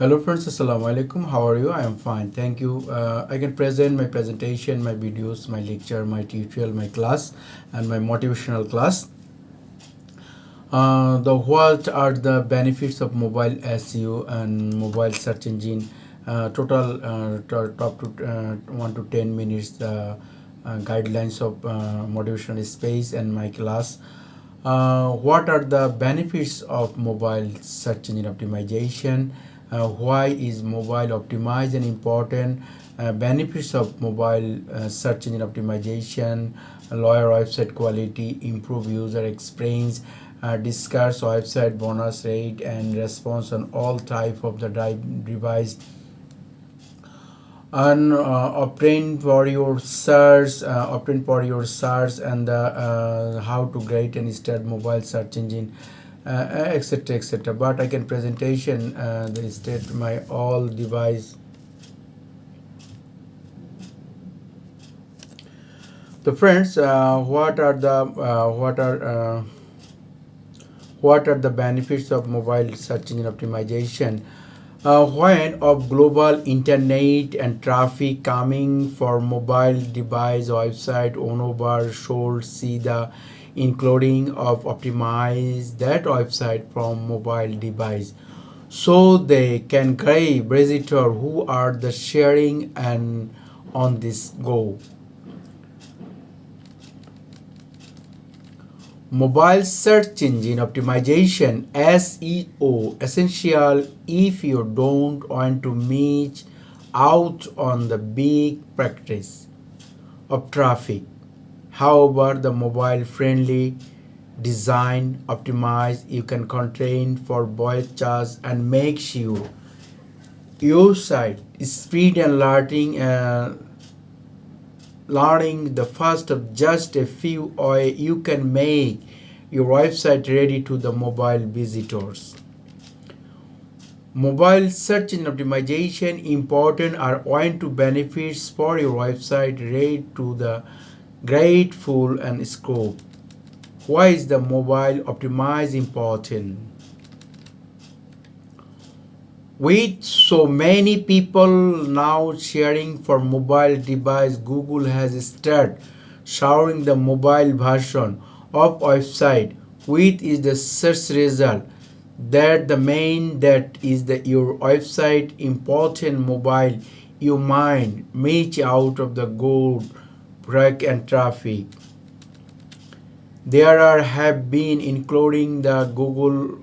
Hello friends, Assalamu alaikum. How are you? I am fine. Thank you. I can present my presentation, my videos, my lecture, my tutorial, my class, and my motivational class. The what are the benefits of mobile SEO and mobile search engine? Total top to 1 to 10 minutes. Guidelines of motivational space and my class. What are the benefits of mobile search engine optimization? Why is mobile optimized and important? Benefits of mobile search engine optimization: lower website quality, improve user experience, discuss website bonus rate and response on all type of the device, and obtain for your search and how to create and start mobile search engine, etc, etc. But I can presentation the state my all device. The friends, what are the benefits of mobile search engine optimization? When of global internet and traffic coming for mobile device website owner should see the including of optimize that website from mobile device so they can grab visitor who are the sharing and on this go. Mobile search engine optimization SEO essential if you don't want to miss out on the big practice of traffic. However, the mobile friendly design optimized you can contain for voice charts and make sure your site speed and learning the first of just a few or you can make your website ready to the mobile visitors. Mobile search engine optimization important are one to benefits for your website ready to the grateful and scope. Why is the mobile optimize important? With so many people now sharing for mobile device, Google has started showing the mobile version of website with is the search result that the main that is the your website important mobile you might reach out of the good break and traffic. There are have been including the Google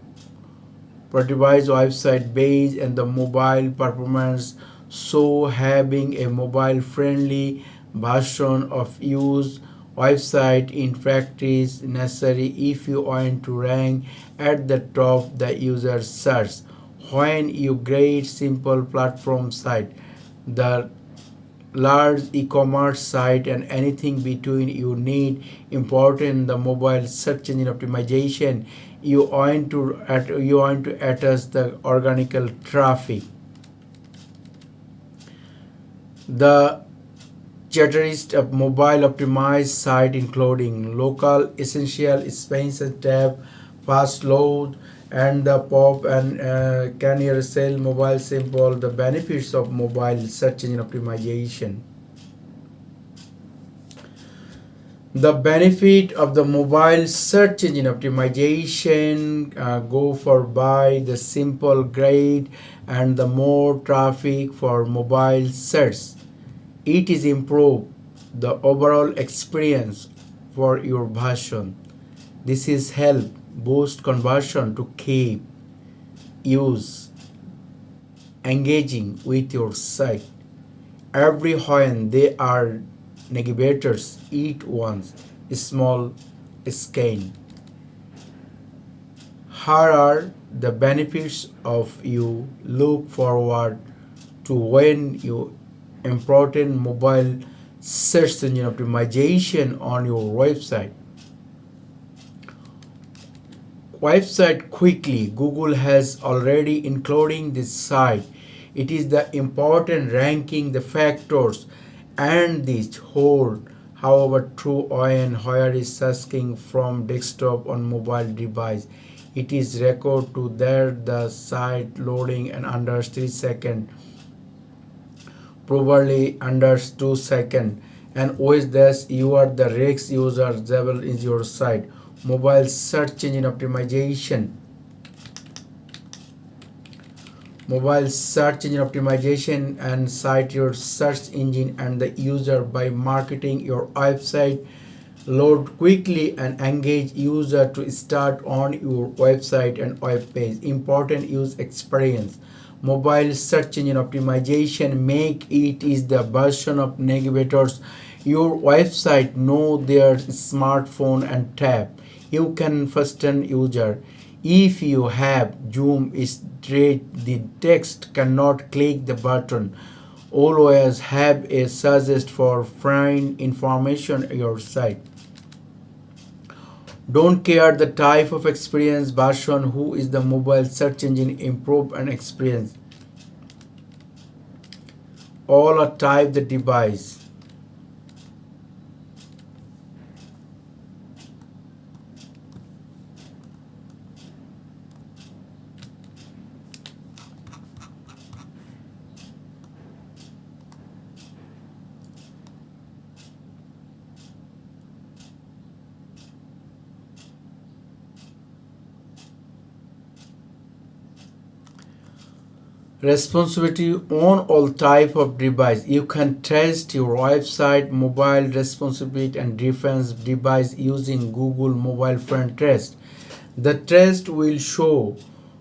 device website base and the mobile performance, so having a mobile friendly version of use website in fact is necessary if you want to rank at the top the user search. When you create simple platform site, the large e-commerce site and anything between, you need important the mobile search engine optimization. You want to attach the organical traffic. The characteristics of mobile optimized site including local essential space and tab, fast load, and the pop and can you sell mobile simple. The benefits of mobile search engine optimization. The benefit of the mobile search engine optimization go for by the simple grade and the more traffic for mobile search. It is improve the overall experience for your version. This is help boost conversion to keep use engaging with your site. Every when they are navigators eat once small scale. Here are the benefits of you look forward to when you important mobile search engine optimization on your website. Website quickly. Google has already including this site. It is the important ranking the factors and this hold. However, true when where is searching from desktop on mobile device. It is record to that the site loading and under 3 seconds, probably under 2 seconds. And with this, you are the Rex user available in your site. Mobile search engine optimization. Mobile search engine optimization and cite your search engine and the user by marketing your website. Load quickly and engage user to start on your website and web page. Important use experience. Mobile search engine optimization make it is the version of navigators your website know their smartphone and tab. You can fasten user. If you have zoom straight, the text cannot click the button. Always have a suggest for find information your site. Don't care the type of experience version who is the mobile search engine improve and experience. All are type the device. Responsibility on all type of device. You can test your website mobile responsibility and defense device using Google Mobile Friend Test. The test will show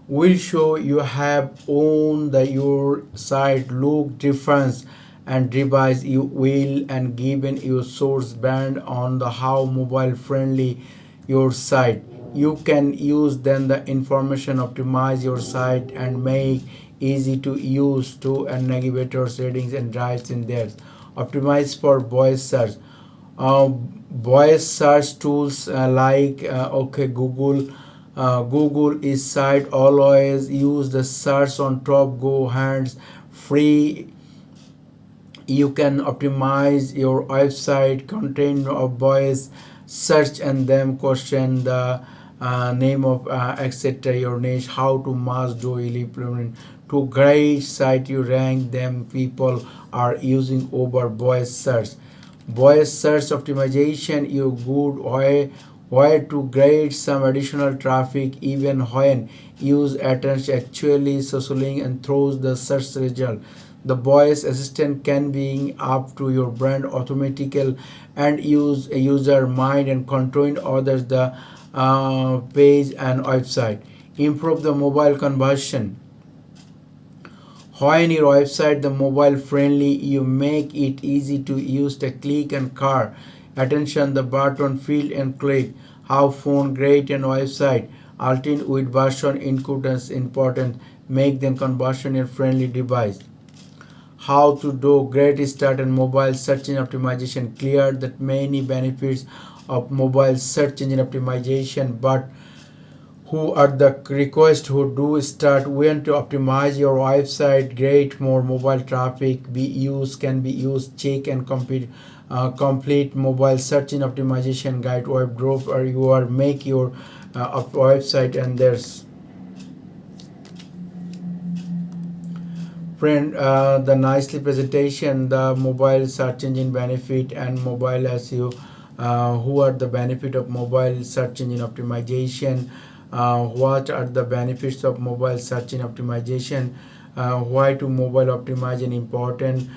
you have on the your site look difference and device you will and given your source band on the how mobile friendly your site. You can use then the information optimize your site and make easy to use to and navigator settings and drives in there. Optimize for voice search. Voice search tools like okay Google is site always use the search on top go hands free. You can optimize your website content of voice search and then question the name of etc your niche how to mass do implement to great site you rank them people are using over voice search optimization you good why to grade some additional traffic even when use attempts actually socializing and throws the search result. The voice assistant can be up to your brand automatical and use a user mind and controlling others the page and website. Improve the mobile conversion. When your website the mobile friendly, you make it easy to use the click and car. Attention the button field and click. How phone great and website. Alternate with version includes important. Make them conversion friendly device. How to do great start and mobile search engine optimization. Clear that many benefits of mobile search engine optimization, but who are the request who do start when to optimize your website great more mobile traffic be used can be used check and complete mobile search engine optimization guide web drop or you are make your website and there's friend the nicely presentation the mobile search engine benefit and mobile SEO. Who are the benefit of mobile search engine optimization, what are the benefits of mobile search engine optimization, why to mobile optimization important,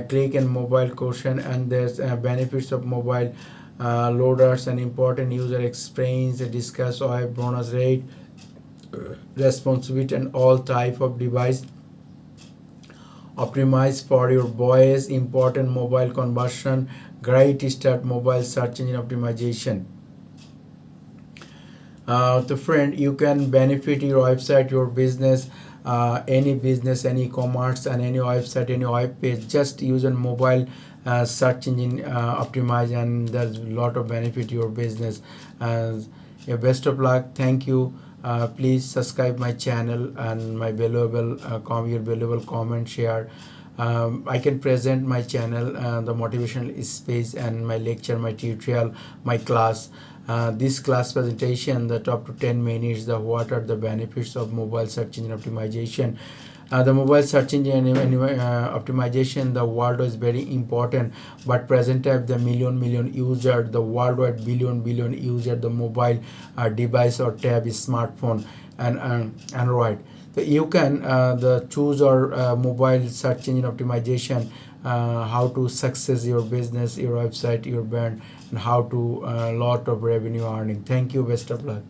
click and mobile question and there's benefits of mobile loaders and important user experience discuss web bonus rate responsibility and all type of device optimize for your voice important mobile conversion great start mobile search engine optimization. The friend you can benefit your website your business any commerce and any website any web page just use a mobile search engine optimize and there's a lot of benefit your business. Yeah, best of luck. Thank you. Please subscribe my channel and my valuable your valuable comment share. I can present my channel the motivational space and my lecture my tutorial my class This class presentation, the top to 10 minutes, the what are the benefits of mobile search engine optimization. The mobile search engine optimization, the world is very important, but present time the million user, the worldwide billion user, the mobile device or tab is smartphone and Android. So you can the choose or mobile search engine optimization, how to success your business, your website, your brand, and how to lot of revenue earning. Thank you. Best of luck.